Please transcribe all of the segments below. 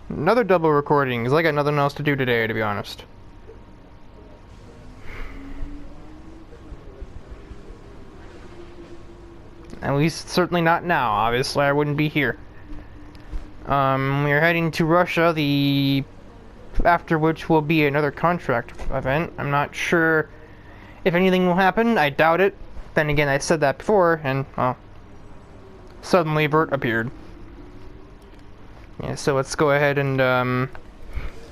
Another double recording, because I got nothing else to do today, to be honest. At least, certainly not now. Obviously, I wouldn't be here. We are heading to Russia, after which will be another contract event. I'm not sure if anything will happen. I doubt it. Then again, I said that before, and, well, suddenly Bert appeared. Yeah, so let's go ahead and,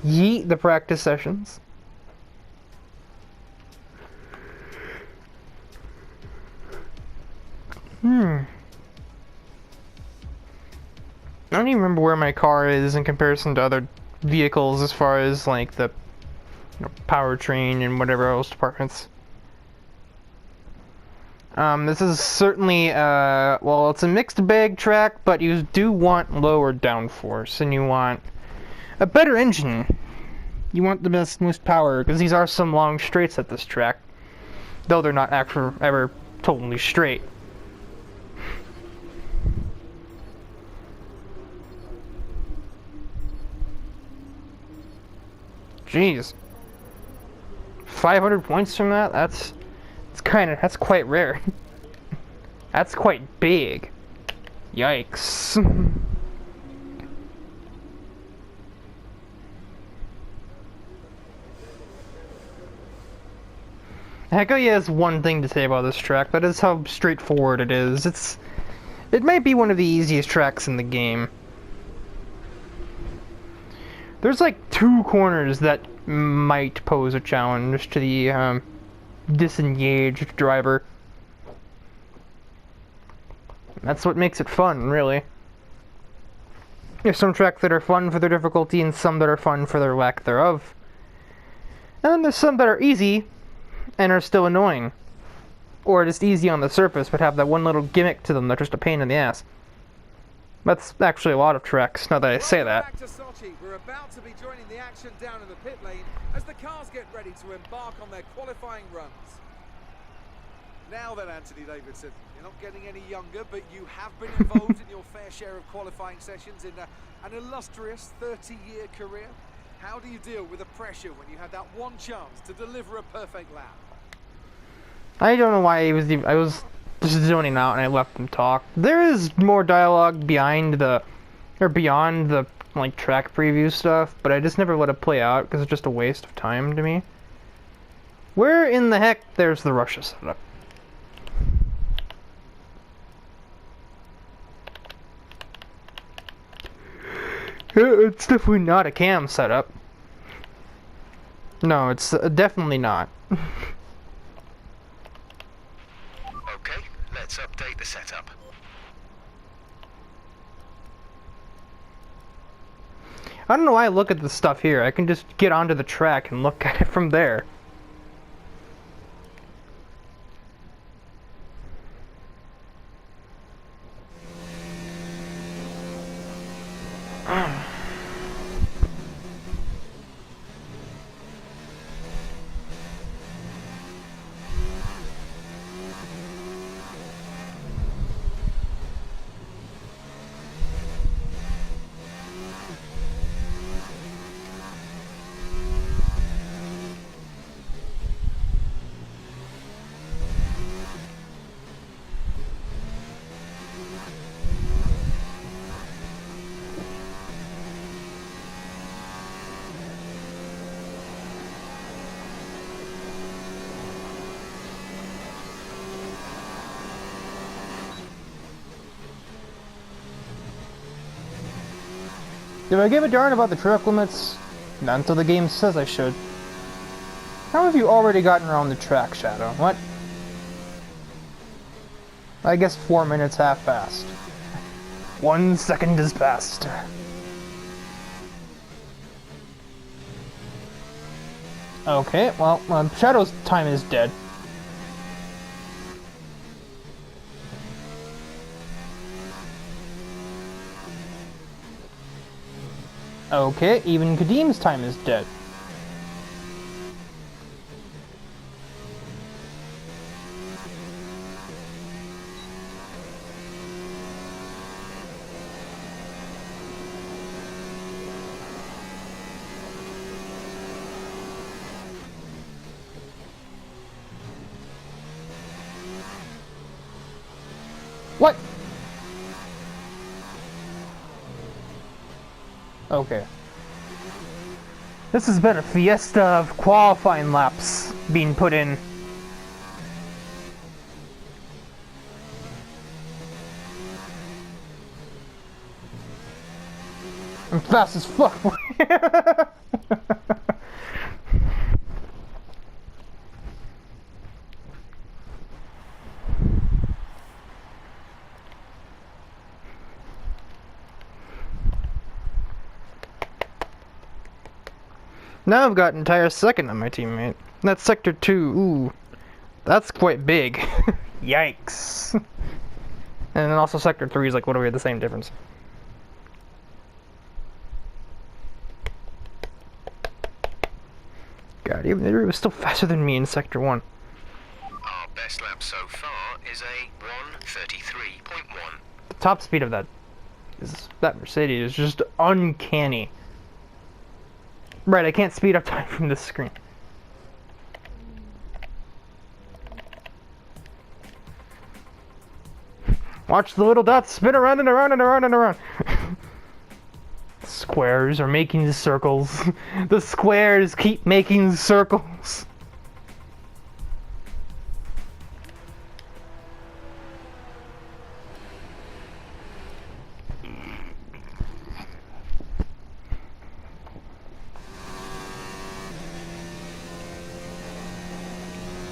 yeet the practice sessions. I don't even remember where my car is in comparison to other vehicles as far as, like, the powertrain and whatever else departments. This is certainly, well, it's a mixed bag track, but you do want lower downforce, and you want a better engine. You want the most power, because these are some long straights at this track, though they're not ever totally straight. Jeez. 500 points from that? That's quite rare. That's quite big. Yikes. Heck, he has one thing to say about this track, that is how straightforward it is. It might be one of the easiest tracks in the game. There's like 2 corners that might pose a challenge to the disengaged driver. That's what makes it fun, really. There's some tracks that are fun for their difficulty and some that are fun for their lack thereof. And then there's some that are easy and are still annoying. Or just easy on the surface but have that one little gimmick to them that's just a pain in the ass. That's actually a lot of tracks, now that I say that. Back to Sochi. We're about to be joining the action down in the pit lane as the cars get ready to embark on their qualifying runs. Now then, Anthony Davidson, you're not getting any younger, but you have been involved in your fair share of qualifying sessions in an illustrious 30-year career. How do you deal with the pressure when you had that one chance to deliver a perfect lap? I don't know why I was just zoning out and I left them talk. There is more dialogue beyond the like track preview stuff, but I just never let it play out because it's just a waste of time to me. Where in the heck there's the Russia setup? It's definitely not a cam setup. No, it's definitely not. Okay, let's update the setup. I don't know why I look at the stuff here. I can just get onto the track and look at it from there. Do I give a darn about the track limits? Not until the game says I should. How have you already gotten around the track, Shadow? What? I guess 4 minutes have passed. 1 second has passed. Okay, well, Shadow's time is dead. Okay, even Kadim's time is dead. Okay. This has been a fiesta of qualifying laps being put in. I'm fast as fuck. Now I've got an entire second on my teammate. That's sector 2. Ooh. That's quite big. Yikes. And then also sector 3 is like literally the same difference. God, even it was still faster than me in sector 1. Our best lap so far is a 1:33.1. The top speed of that Mercedes is just uncanny. Right, I can't speed up time from this screen. Watch the little dots spin around and around and around and around. Squares are making circles. The squares keep making circles.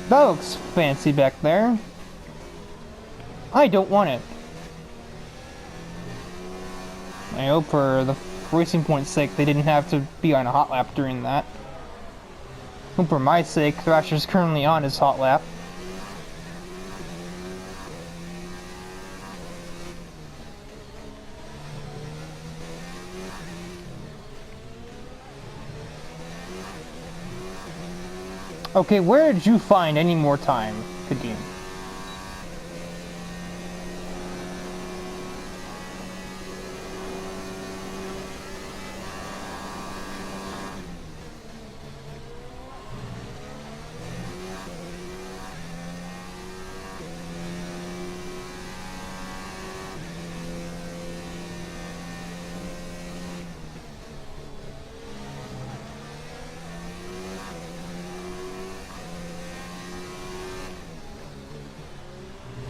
That looks fancy back there. I don't want it. I hope for the Racing Point's sake they didn't have to be on a hot lap during that. Hope for my sake Thrasher's currently on his hot lap. Okay, where did you find any more time, Kadeem?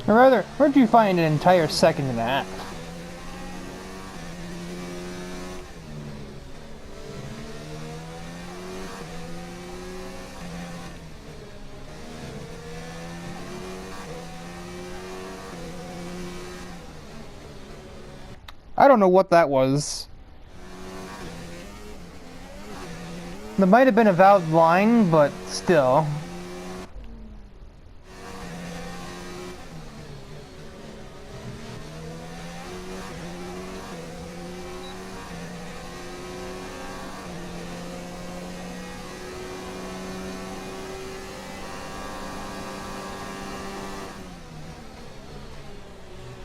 Or rather, where'd you find an entire second and a half? I don't know what that was. That might have been a valid line, but still.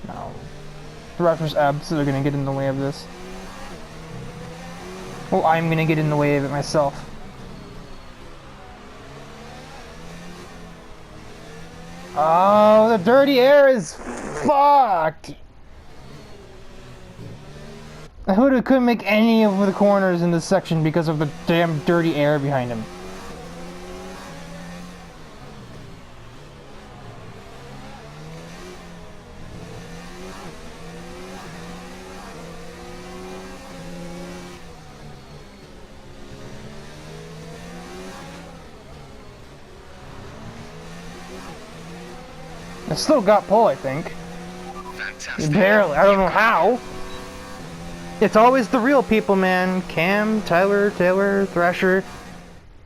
No. The Raptors absolutely gonna get in the way of this. Well, I'm gonna get in the way of it myself. Oh, the dirty air is fucked! I couldn't make any of the corners in this section because of the damn dirty air behind him. I still got pole, I think. Fantastic. Barely. I don't know how. It's always the real people, man. Cam, Tyler, Taylor, Thrasher.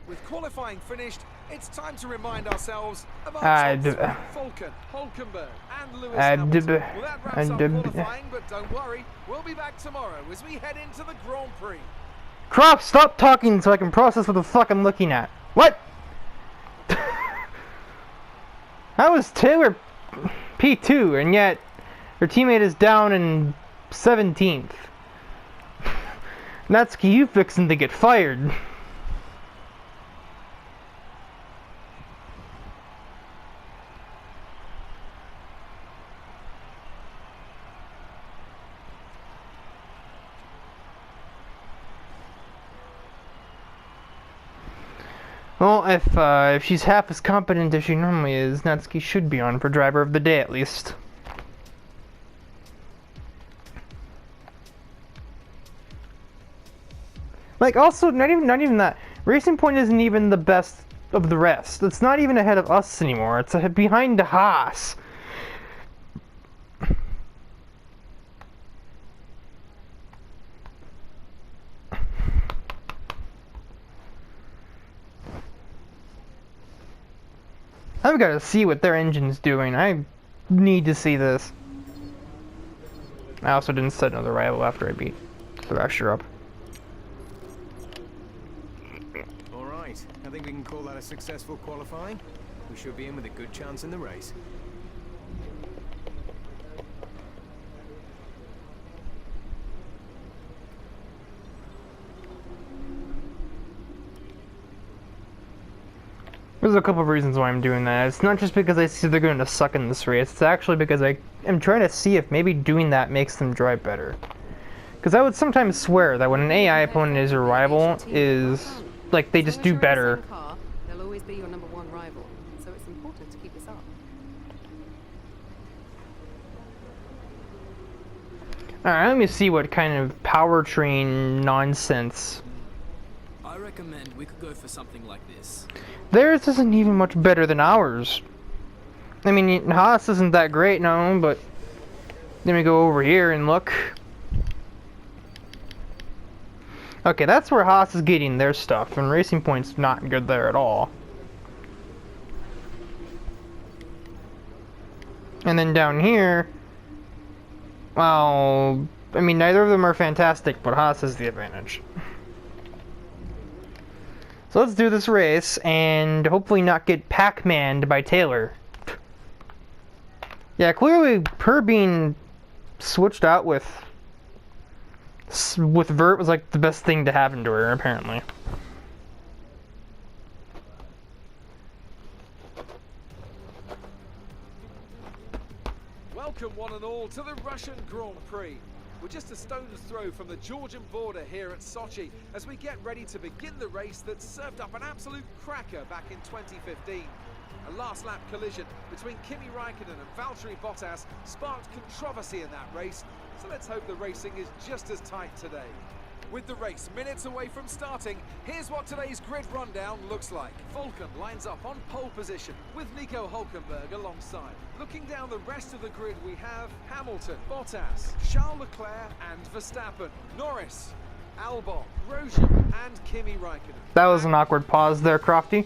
With qualifying finished, it's time to remind ourselves of our top three, Falken, Hulkenberg, and Lewis Hamilton. Well, that wraps up qualifying, but don't worry, we'll be back tomorrow as we head into the Grand Prix. Crop, stop talking so I can process what the fuck I'm looking at. What? How is Taylor P2 and yet her teammate is down in 17th? That's you fixing to get fired. Well, if she's half as competent as she normally is, Natsuki should be on for driver of the day at least. Like, also, not even that. Racing Point isn't even the best of the rest. It's not even ahead of us anymore. It's behind Haas. I've got to see what their engine's doing. I need to see this. I also didn't set another rival after I beat Thrasher up. Alright, I think we can call that a successful qualifying. We should be in with a good chance in the race. There's a couple of reasons why I'm doing that. It's not just because I see they're going to suck in this race. It's actually because I am trying to see if maybe doing that makes them drive better. Because I would sometimes swear that when an AI opponent is your rival, is like they just do better. They'll always be your number one rival, so it's important to keep this up. Alright, let me see what kind of powertrain nonsense. I recommend we could go for something like this. Theirs isn't even much better than ours. I mean, Haas isn't that great, no, but then we go over here and look. Okay, that's where Haas is getting their stuff, and Racing Point's not good there at all. And then down here, well, I mean, neither of them are fantastic, but Haas has the advantage. So let's do this race and hopefully not get Pac-Man'd by Taylor. Yeah, clearly her being switched out with Vert was like the best thing to happen to her, apparently. Welcome one and all to the Russian Grand Prix. We're just a stone's throw from the Georgian border here at Sochi as we get ready to begin the race that served up an absolute cracker back in 2015. A last lap collision between Kimi Raikkonen and Valtteri Bottas sparked controversy in that race, so let's hope the racing is just as tight today. With the race minutes away from starting, here's what today's grid rundown looks like. Vulcan lines up on pole position with Nico Hülkenberg alongside. Looking down the rest of the grid, we have Hamilton, Bottas, Charles Leclerc and Verstappen, Norris, Albon, Grosjean and Kimi Raikkonen. That was an awkward pause there, Crofty.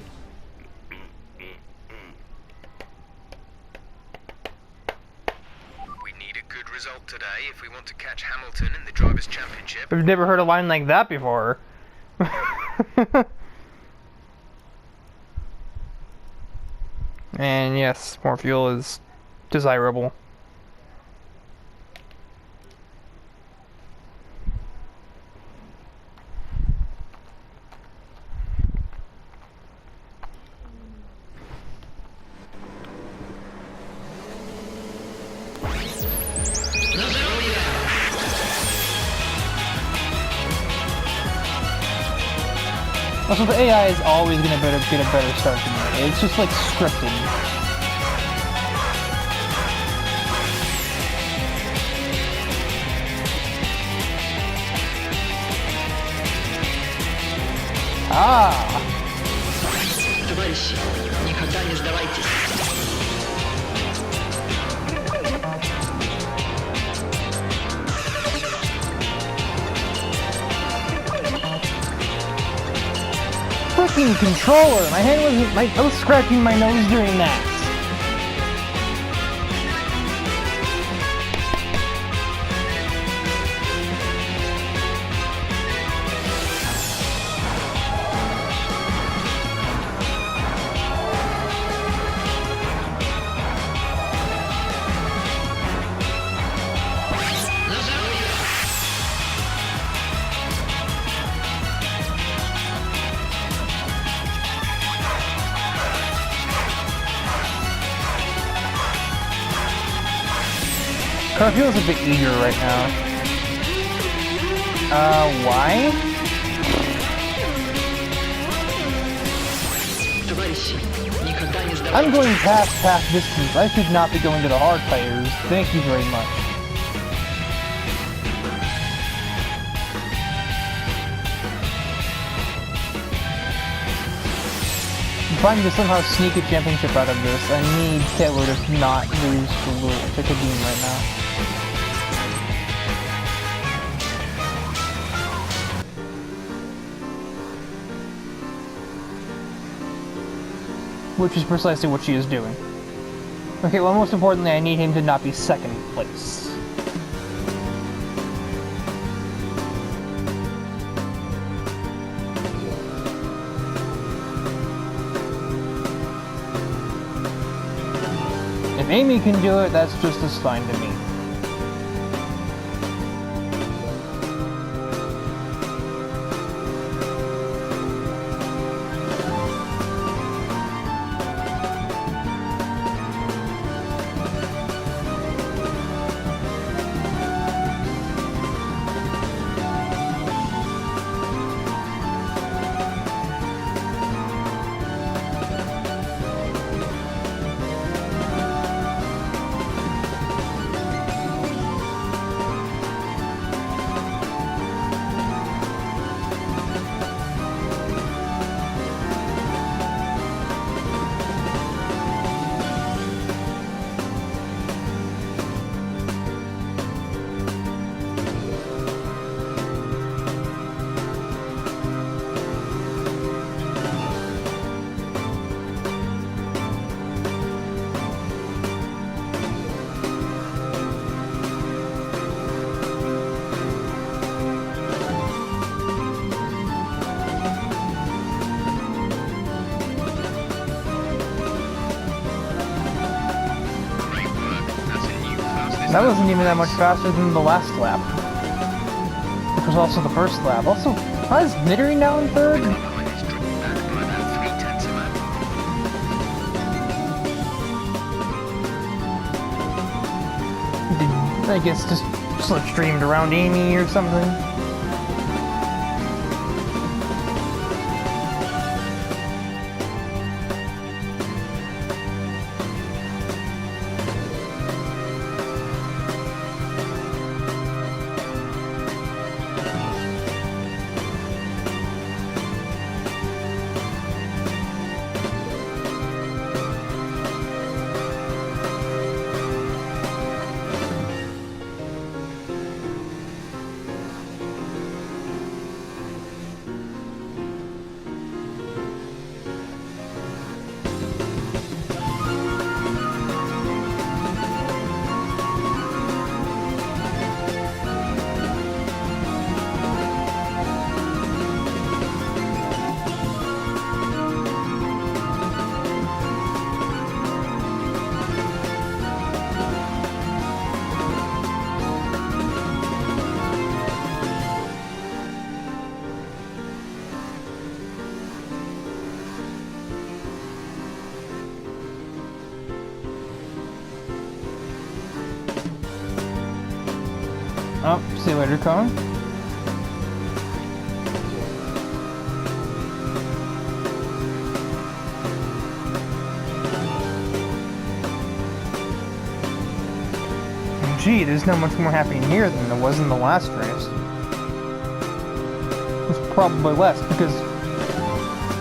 Result today if we want to catch Hamilton in the Drivers' Championship. We've never heard a line like that before. And yes, more fuel is desirable. Also, the AI is always going to get a better start than me. It's just like scripted. Ah! Товарищи, никогда не сдавайтесь. Freaking controller! I was scratching my nose during that. Car feels a bit eager right now. Why? товарищи. Никогда не I'm сдавайтесь. going past half distance. I should not be going to the hard tires. Thank you very much. If I'm to somehow sneak a championship out of this, I need Taylor to not lose to Kadim right now. Which is precisely what she is doing. Okay, well, most importantly, I need him to not be second place. If Amy can do it, that's just as fine to me. That wasn't even that much faster than the last lap. Which was also the first lap. Also, how is Nittery now in third? I guess just slipstreamed around Amy or something. Oh, see you later, Colin. Gee, there's not much more happening here than there was in the last race. It's probably less, because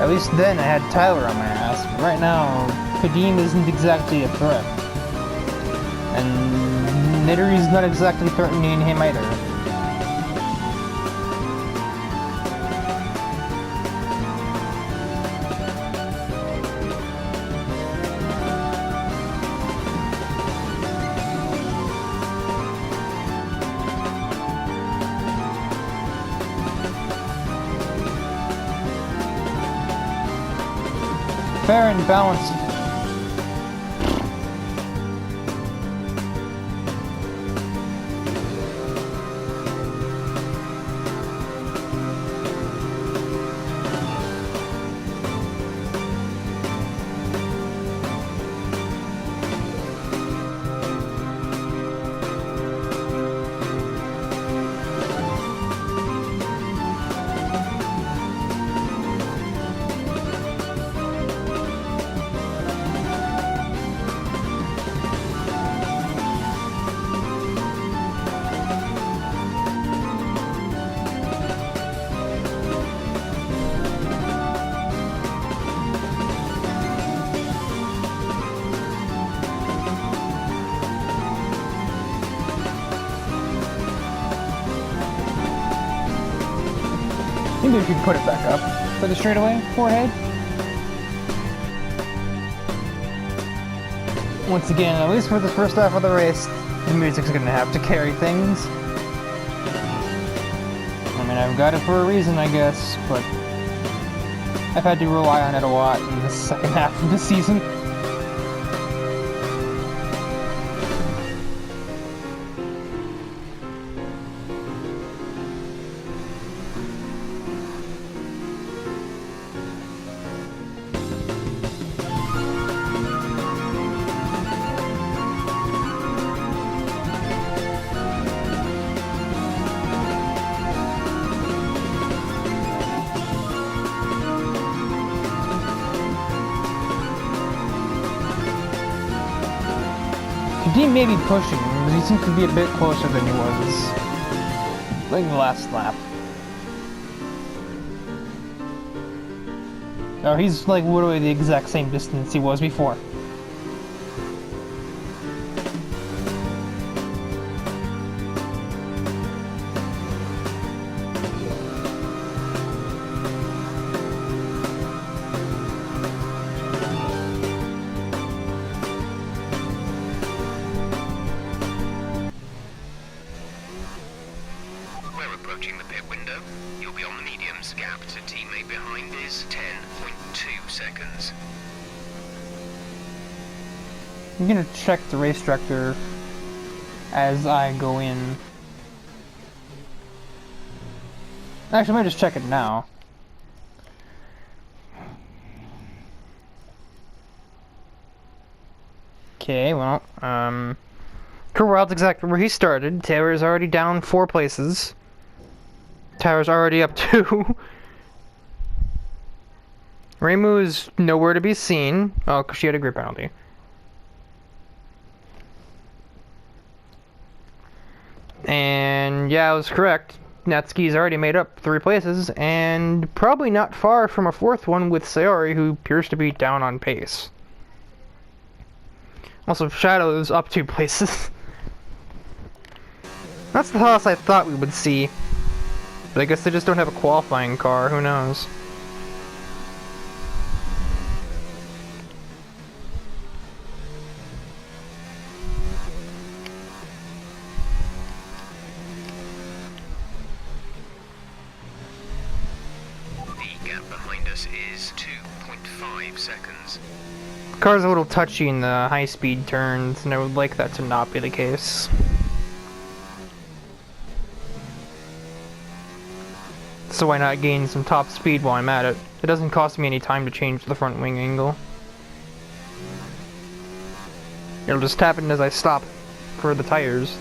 at least then I had Tyler on my ass. But right now, Kadim isn't exactly a threat. And Nittery's not exactly threatening him either. Fair and balanced. Maybe we should put it back up for the straightaway forehead. Once again, at least for the first half of the race, the music's gonna have to carry things. I mean, I've got it for a reason, I guess, but I've had to rely on it a lot in the second half of the season. He may be pushing, but he seems to be a bit closer than he was like the last lap. Oh, he's like literally the exact same distance he was before. Approaching the pit window, you'll be on the mediums. Gap to teammate behind is 10.2 seconds. I'm gonna check the race director as I go in. Actually, I might just check it now. Okay, well, Corral's exactly where he started. Taylor's already down 4 places. Tyler's already up 2. Reimu is nowhere to be seen. Oh, because she had a grid penalty. And yeah, I was correct. Natsuki's already made up 3 places, and probably not far from a 4th one with Sayori, who appears to be down on pace. Also, Shadow's up 2 places. That's the Haas I thought we would see. But I guess they just don't have a qualifying car, who knows? The gap behind us is 2.5 seconds. The car's a little touchy in the high-speed turns, and I would like that to not be the case. So why not gain some top speed while I'm at it? It doesn't cost me any time to change the front wing angle. It'll just happen as I stop for the tires.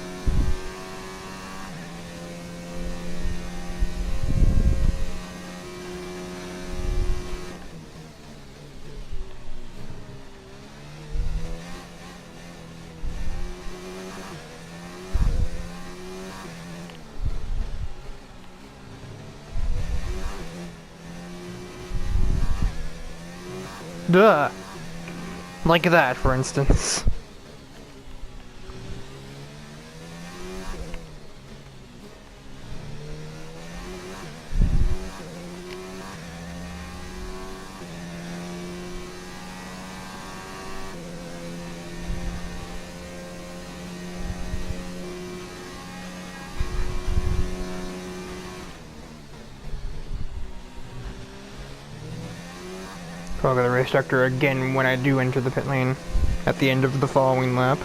Duh! Like that, for instance. I'll go to the race director again when I do enter the pit lane at the end of the following lap.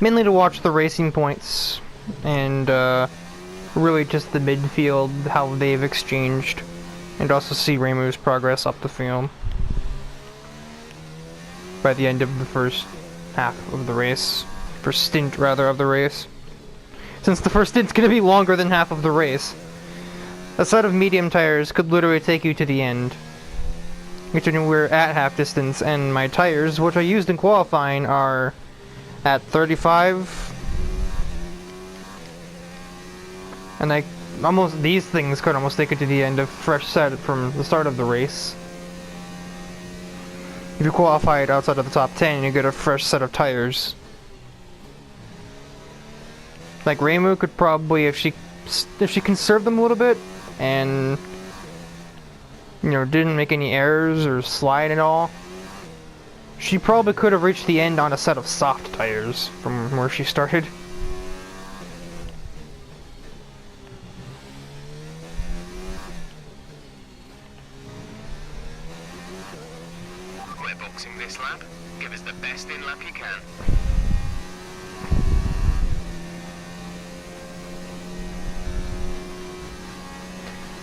Mainly to watch the racing points and really just the midfield, how they've exchanged, and also see Reimu's progress up the field by the end of the first half of the race. First stint, rather, of the race. Since the first stint's gonna be longer than half of the race. A set of medium tires could literally take you to the end. Considering we're at half distance, and my tires, which I used in qualifying, are at 35. And these things could almost take it to the end of fresh set from the start of the race. If you qualified outside of the top 10, you get a fresh set of tires. Like Reimu could probably, if she if she conserved them a little bit and, you know, didn't make any errors or slide at all, she probably could have reached the end on a set of soft tires from where she started. We're boxing this lap. Give us the best in lap you can.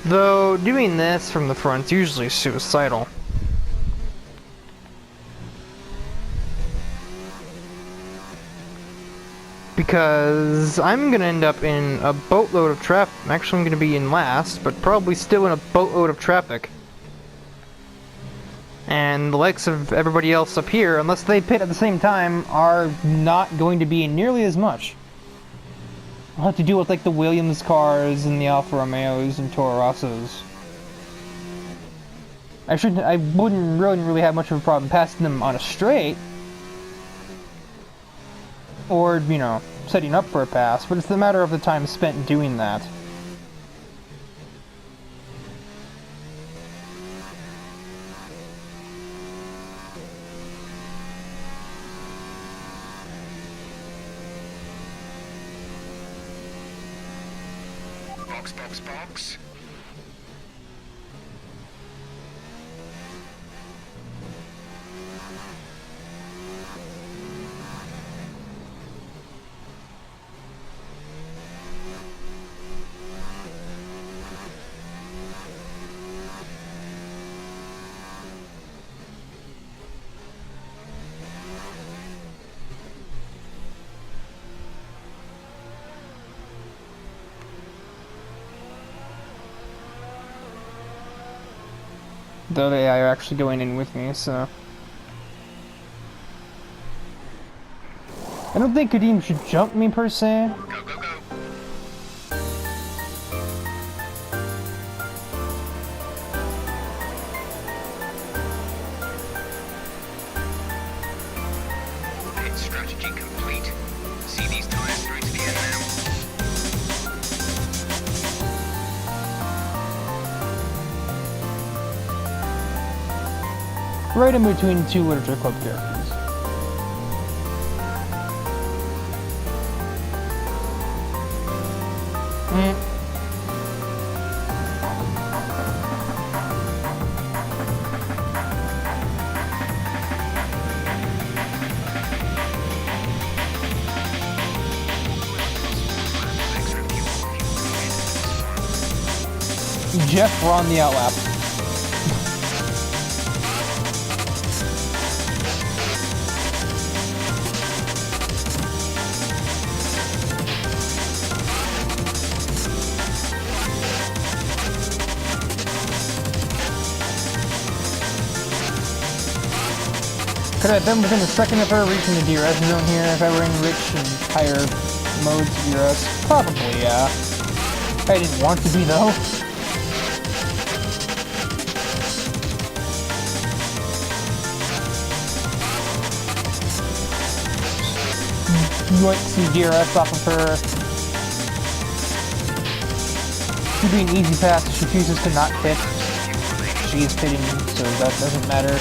Though doing this from the front's usually suicidal. Because I'm gonna end up in a boatload of traffic. Actually, I'm gonna be in last, but probably still in a boatload of traffic. And the likes of everybody else up here, unless they pit at the same time, are not going to be in nearly as much. I'll have to deal with like the Williams cars and the Alfa Romeos and Toro Rossos. I wouldn't really have much of a problem passing them on a straight. Or, you know, setting up for a pass, but it's the matter of the time spent doing that. Box, box, box. Though they are actually going in with me, so... I don't think Kadeem should jump me per se. Go, go, go. Pit strategy complete. See these tires through to the end now. Right in between two Literature Club characters. Jeff, we're on the outlap. Could I have been within a second of her reaching the DRS zone here if I were in rich and higher modes of DRS? Probably, yeah. I didn't want to be, though. Yoink some DRS off of her. Should be an easy pass if she chooses to not pit. She is pitting, so that doesn't matter.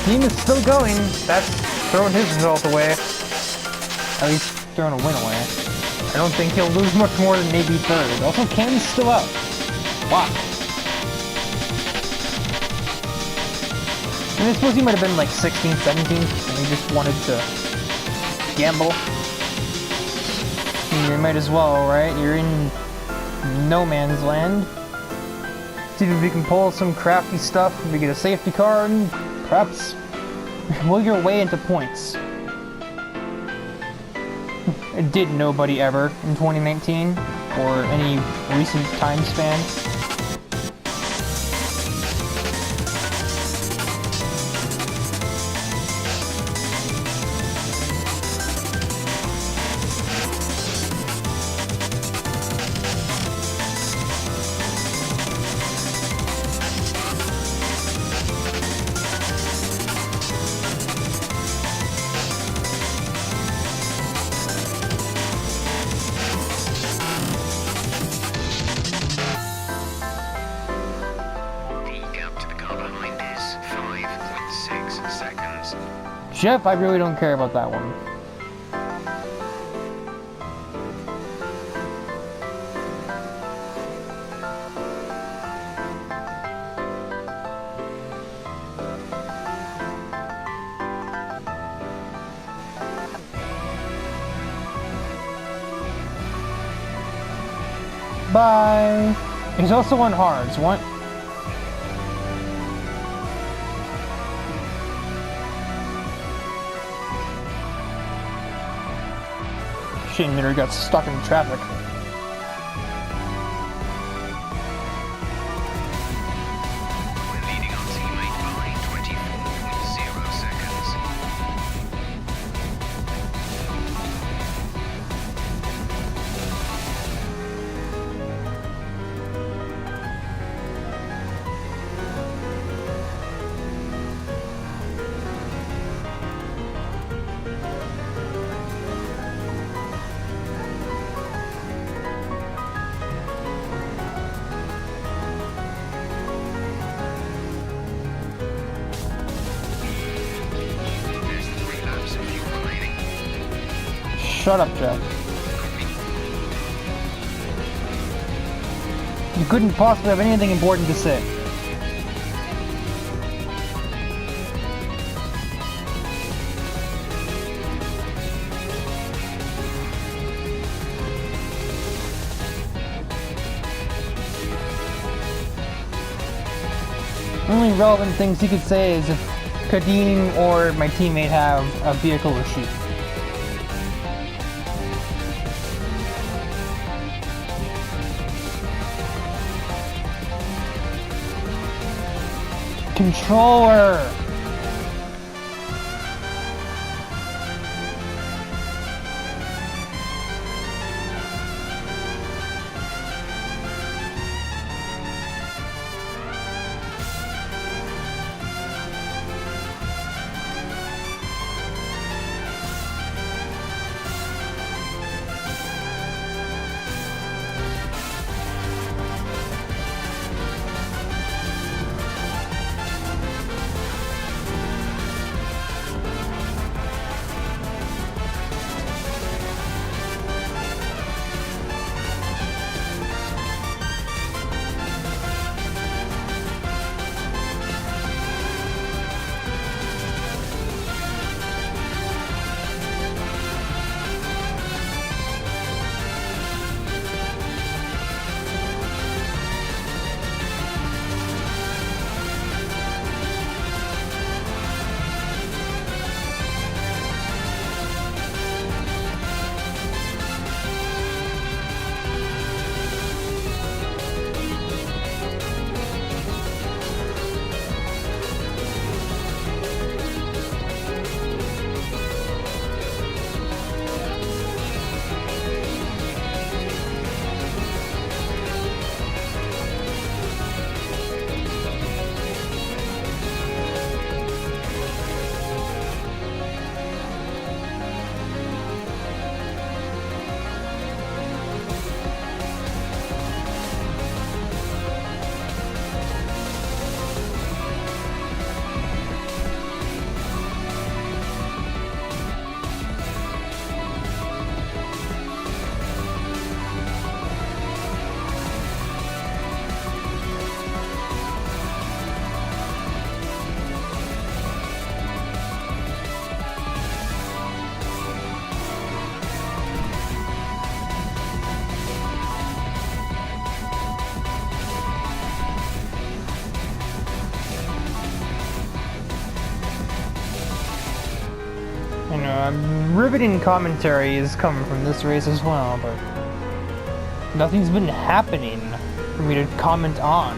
Team is still going. That's throwing his result away. At least throwing a win away. I don't think he'll lose much more than maybe third. Also, Ken's still out. Wow. I suppose he might have been like 16th, 17th, and he just wanted to gamble. You might as well, right? You're in no man's land. See if we can pull some crafty stuff, if we get a safety car, and perhaps will your way into points. Did nobody ever in 2019, or any recent time span. Jeff, I really don't care about that one. Bye. He's also on hards. What? Shane Mitter got stuck in traffic. We're leading our teammate by 24.0 seconds. There's 3 laps of fuel remaining. Shut up, Jeff. You couldn't possibly have anything important to say. Only relevant things he could say is if Kadim or my teammate have a vehicle or sheep. Controller! You know, riveting commentary is coming from this race as well, but nothing's been happening for me to comment on.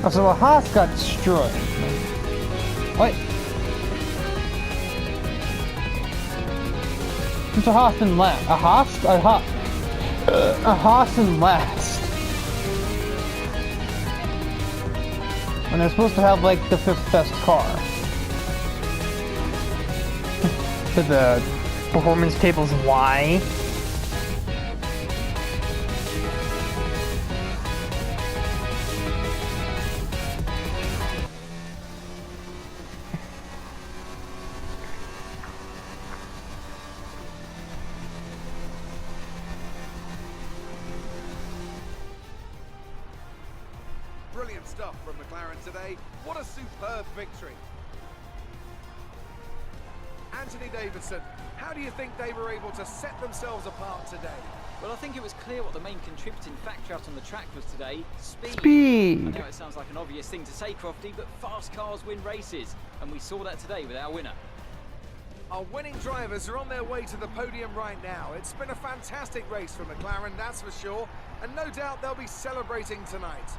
Oh, so a Haas got destroyed. What? What's a Haas in last? A Haas? A Haas in last. When they're supposed to have like the 5th best car. Did the performance tables lie? Brilliant stuff from McLaren today. What a superb victory. Anthony Davidson, how do you think they were able to set themselves apart today? Well, I think it was clear what the main contributing factor out on the track was today. Speed. Speed. I know it sounds like an obvious thing to say, Crofty, but fast cars win races. And we saw that today with our winner. Our winning drivers are on their way to the podium right now. It's been a fantastic race for McLaren, that's for sure. And no doubt they'll be celebrating tonight.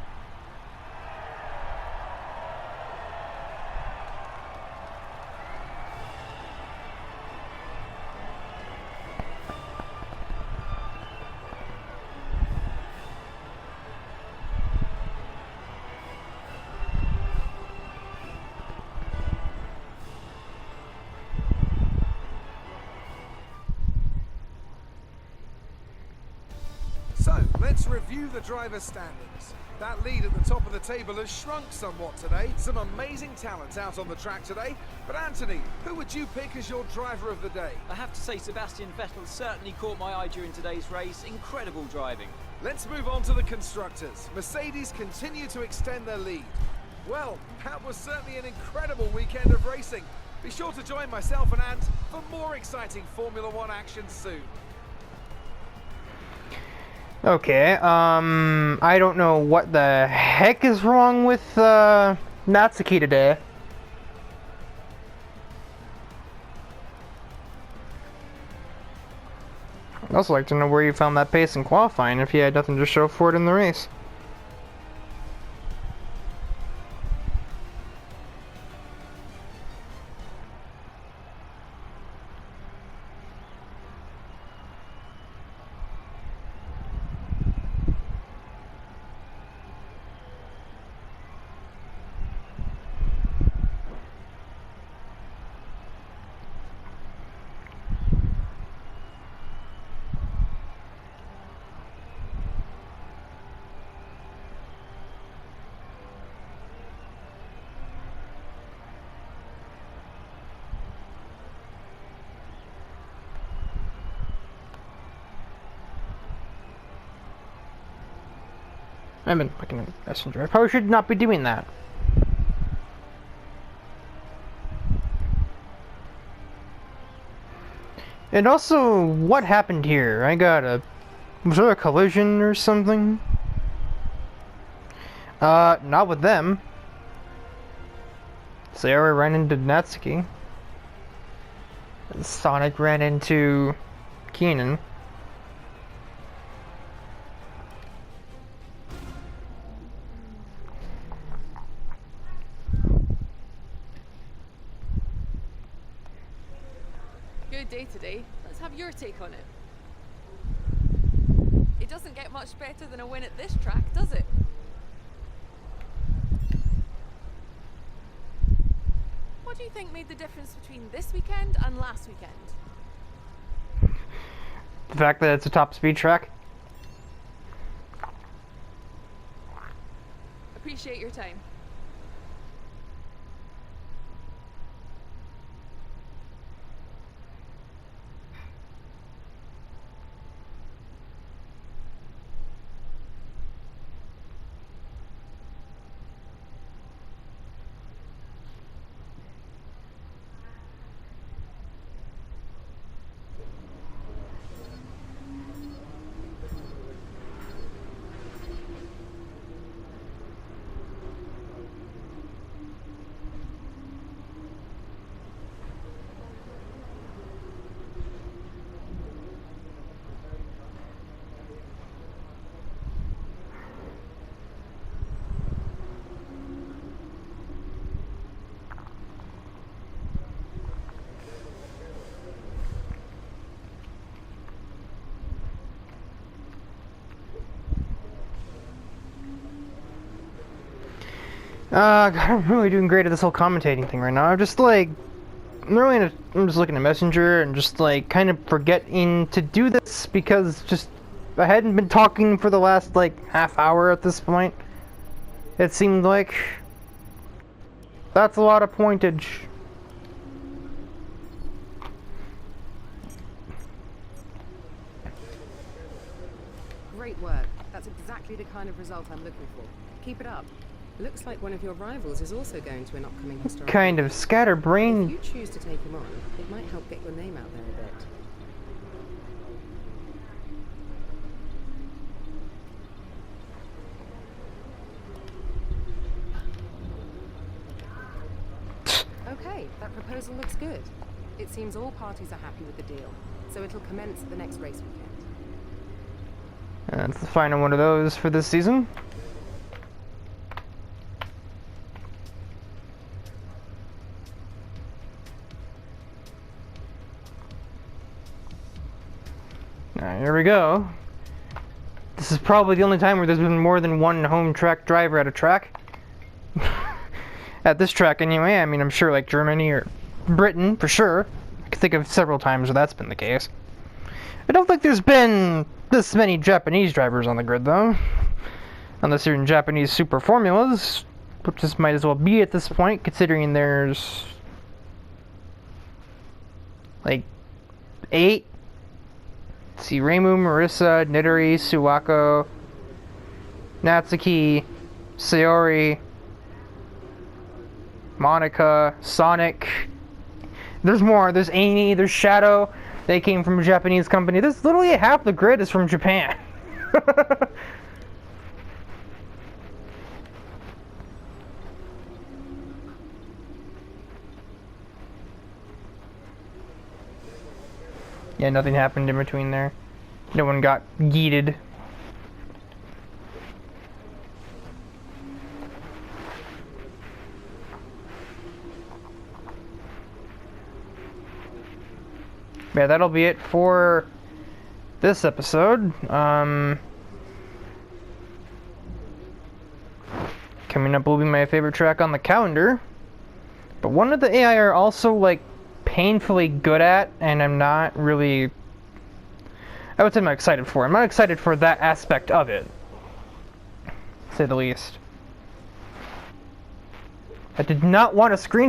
So, let's review the driver's standings. That lead at the top of the table has shrunk somewhat today. Some amazing talent out on the track today. But Anthony, who would you pick as your driver of the day? I have to say Sebastian Vettel certainly caught my eye during today's race. Incredible driving. Let's move on to the constructors. Mercedes continue to extend their lead. Well, that was certainly an incredible weekend of racing. Be sure to join myself and Ant for more exciting Formula One action soon. Okay, I don't know what the heck is wrong with, Natsuki today. I'd also like to know where you found that pace in qualifying if you had nothing to show for it in the race. I've been looking at Messenger. I probably should not be doing that. And also, what happened here? Was there a collision or something? Not with them. Sarah ran into Natsuki. Sonic ran into Keenan. Good day today. Let's have your take on it. It doesn't get much better than a win at this track, does it? What do you think made the difference between this weekend and last weekend? The fact that it's a top speed track. Appreciate your time. God, I'm really doing great at this whole commentating thing right now. I'm just like, I'm just looking at Messenger and just like kind of forgetting to do this because I hadn't been talking for the last like half hour at this point. It seemed like that's a lot of pointage. Great work. That's exactly the kind of result I'm looking for. Keep it up. Looks like one of your rivals is also going to an upcoming historical Kind of event. If scatterbrained. you choose to take him on, it might help get your name out there a bit. Okay, that proposal looks good. It seems all parties are happy with the deal, so it'll commence at the next race weekend. That's the final one of those for this season. Now, here we go. This is probably the only time where there's been more than one home track driver at a track. At this track, anyway. I mean, I'm sure like Germany or Britain, for sure. I can think of several times where that's been the case. I don't think there's been this many Japanese drivers on the grid, though. Unless you're in Japanese super formulas, which this might as well be at this point, considering there's like 8. Let's see, Reimu, Marissa, Nidori, Suwako, Natsuki, Sayori, Monica, Sonic. There's more. There's Amy, there's Shadow. They came from a Japanese company. There's literally half the grid is from Japan. Yeah, nothing happened in between there. No one got yeeted. Yeah, that'll be it for this episode. Coming up will be my favorite track on the calendar. But one of the AI are also like painfully good at, and I'm not really, I would say I'm not excited for. I'm not excited for that aspect of it, to say the least. I did not want a screen